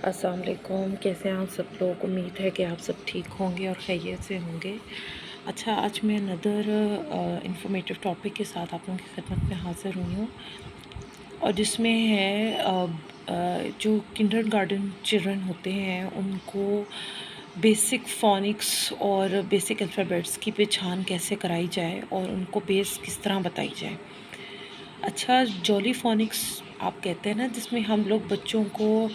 السلام علیکم، کیسے ہیں آپ سب لوگ؟ امید ہے کہ آپ سب ٹھیک ہوں گے اور خیریت سے ہوں گے۔ اچھا، آج میں ندر انفارمیٹو ٹاپک کے ساتھ آپ لوگوں کی خدمت میں حاضر ہوئی ہوں، اور جس میں ہے جو کنڈر گارڈن چلڈرن ہوتے ہیں ان کو بیسک فونکس اور بیسک الفابیٹس کی پہچان کیسے کرائی جائے اور ان کو بیس کس طرح بتائی جائے۔ اچھا، جولی فونکس آپ کہتے ہیں نا، جس میں ہم لوگ بچوں کو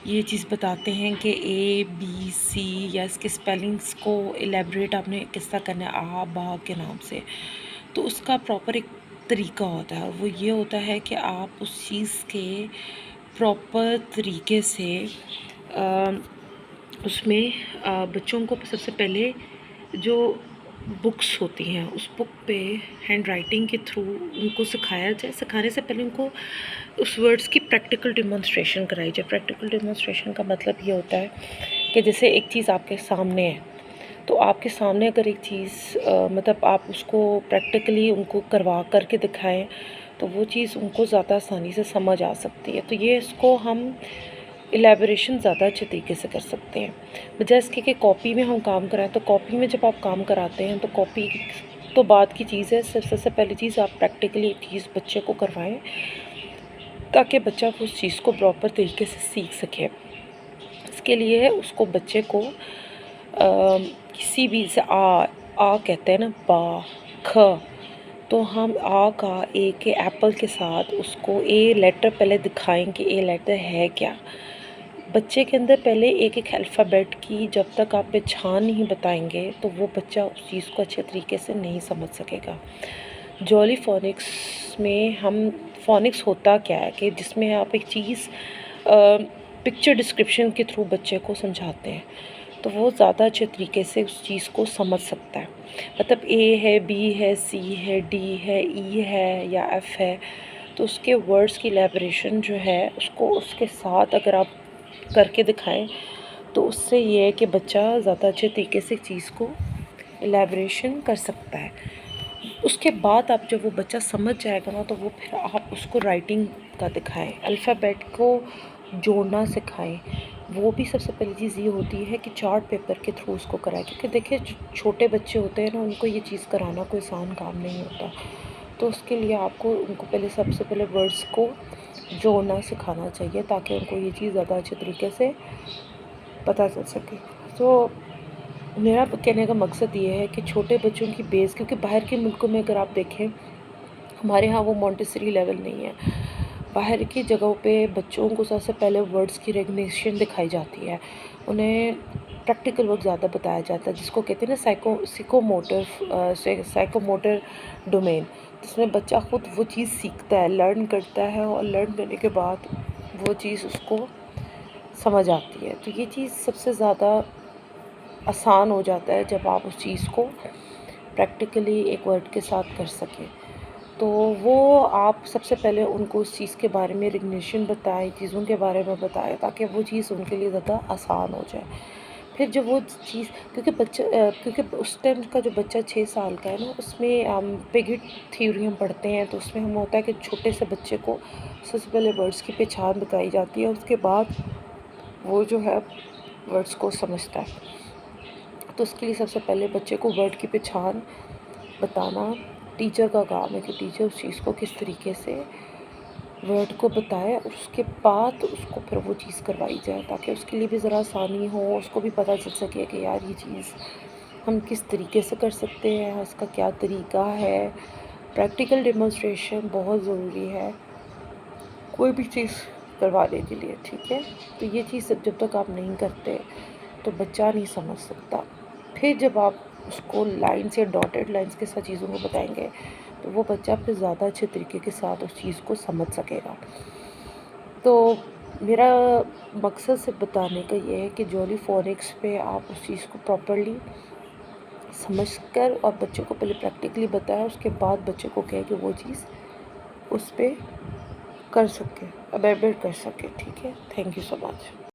یہ چیز بتاتے ہیں کہ اے بی سی یا اس کے سپیلنگس کو الیبریٹ آپ نے کس طرح کرنا ہے، آ با کے نام سے، تو اس کا پراپر ایک طریقہ ہوتا ہے، اور وہ یہ ہوتا ہے کہ آپ اس چیز کے پراپر طریقے سے اس میں بچوں کو سب سے پہلے جو بکس ہوتی ہیں اس بک پہ ہینڈ رائٹنگ کے تھرو ان کو سکھایا جائے۔ سکھانے سے پہلے ان کو اس ورڈز کی پریکٹیکل ڈیمونسٹریشن کرائی جائے۔ پریکٹیکل ڈیمونسٹریشن کا مطلب یہ ہوتا ہے کہ جیسے ایک چیز آپ کے سامنے ہے، تو آپ کے سامنے اگر ایک چیز مطلب آپ اس کو پریکٹیکلی ان کو کروا کر کے دکھائیں تو وہ چیز ان کو زیادہ آسانی سے سمجھ آ سکتی ہے۔ تو یہ اس کو ہم الیبوریشن زیادہ اچھے طریقے سے کر سکتے ہیں، بجائے اس کے کہ کاپی میں ہم کام کرائیں۔ تو کاپی میں جب آپ کام کراتے ہیں تو کاپی تو بعد کی چیز ہے، سب سے پہلی چیز آپ پریکٹیکلی ایک چیز بچے کو کروائیں تاکہ بچہ اس چیز کو پراپر طریقے سے سیکھ سکے۔ اس کے لیے اس کو بچے کو کسی بھی سے آ کہتے ہیں نا، با، کھ، تو ہم آ کا اے کے ایپل کے ساتھ اس کو اے لیٹر پہلے دکھائیں کہ اے لیٹر ہے کیا۔ بچے کے اندر پہلے ایک ایک الفابیٹ کی جب تک آپ پہچان نہیں بتائیں گے تو وہ بچہ اس چیز کو اچھے طریقے سے نہیں سمجھ سکے گا۔ جولی فونکس میں ہم فونکس ہوتا کیا ہے کہ جس میں آپ ایک چیز پکچر ڈسکرپشن کے تھرو بچے کو سمجھاتے ہیں تو وہ زیادہ اچھے طریقے سے اس چیز کو سمجھ سکتا ہے۔ مطلب اے ہے، بی ہے، سی ہے، ڈی ہے، ای ہے یا ایف ہے، تو اس کے ورڈز کی الیبریشن جو ہے اس کو اس کے ساتھ اگر آپ کر کے دکھائیں تو اس سے یہ ہے کہ بچہ زیادہ اچھے طریقے سے چیز کو الیبریشن کر سکتا ہے۔ اس کے بعد آپ جب وہ بچہ سمجھ جائے گا نا تو وہ پھر آپ اس کو رائٹنگ کا دکھائیں، الفابیٹ کو جوڑنا سکھائیں۔ وہ بھی سب سے پہلی چیز یہ ہوتی ہے کہ چارٹ پیپر کے تھرو اس کو کرائیں، کیونکہ دیکھیں چھوٹے بچے ہوتے ہیں نا، ان کو یہ چیز کرانا کوئی آسان کام نہیں ہوتا، تو اس کے لیے آپ کو ان کو سب سے پہلے ورڈز کو جوڑنا سکھانا چاہیے تاکہ ان کو یہ چیز زیادہ اچھے طریقے سے پتہ چل سکے۔ تو میرا کہنے کا مقصد یہ ہے کہ چھوٹے بچوں کی بیس، کیونکہ باہر کے ملکوں میں اگر آپ دیکھیں، ہمارے ہاں وہ مونٹیسری لیول نہیں ہے، باہر کی جگہوں پہ بچوں کو سب سے پہلے ورڈز کی ریکگنیشن دکھائی جاتی ہے، انہیں پریکٹیکل ورک زیادہ بتایا جاتا ہے، جس کو کہتے ہیں نا سائیکو موٹر ڈومین، جس میں بچہ خود وہ چیز سیکھتا ہے، لرن کرتا ہے، اور لرن کرنے کے بعد وہ چیز اس کو سمجھ آتی ہے۔ تو یہ چیز سب سے زیادہ آسان ہو جاتا ہے جب آپ اس چیز کو پریکٹیکلی ایک ورڈ کے ساتھ کر سکیں، تو وہ آپ سب سے پہلے ان کو اس چیز کے بارے میں ریکگنیشن بتائیں، چیزوں کے بارے میں بتائیں تاکہ وہ چیز ان کے لیے زیادہ آسان ہو جائے۔ پھر جب وہ چیز، کیونکہ اس ٹائم کا جو بچہ 6 سال کا ہے نا، اس میں پیگٹ تھیوری ہم پڑھتے ہیں، تو اس میں ہم ہوتا ہے کہ چھوٹے سے بچے کو سب سے پہلے ورڈز کی پہچان بتائی جاتی ہے، اس کے بعد وہ جو ہے ورڈز کو سمجھتا ہے۔ تو اس کے لیے سب سے پہلے بچے کو ورڈ کی پہچان بتانا ٹیچر کا کام ہے کہ ٹیچر اس چیز کو کس طریقے سے ورڈ کو بتائے، اور اس کے بعد اس کو پھر وہ چیز کروائی جائے تاکہ اس کے لیے بھی ذرا آسانی ہو، اس کو بھی پتہ چل سکے کہ یار یہ چیز ہم کس طریقے سے کر سکتے ہیں، اس کا کیا طریقہ ہے۔ پریکٹیکل ڈیمونسٹریشن بہت ضروری ہے کوئی بھی چیز کروانے کے لیے، ٹھیک ہے؟ تو یہ چیز جب تک آپ نہیں کرتے تو بچہ نہیں سمجھ سکتا۔ پھر جب آپ اس کو لائنس یا ڈاٹڈ لائنس کے ساتھ چیزوں کو بتائیں گے تو وہ بچہ پھر زیادہ اچھے طریقے کے ساتھ اس چیز کو سمجھ سکے گا۔ تو میرا مقصد سے بتانے کا یہ ہے کہ جولی فونکس پہ آپ اس چیز کو پراپرلی سمجھ کر اور بچے کو پہلے پریکٹیکلی بتائیں، اس کے بعد بچے کو کہیں کہ وہ چیز اس پہ کر سکے، ابیبیٹ کر سکے، ٹھیک ہے؟ Thank you so much.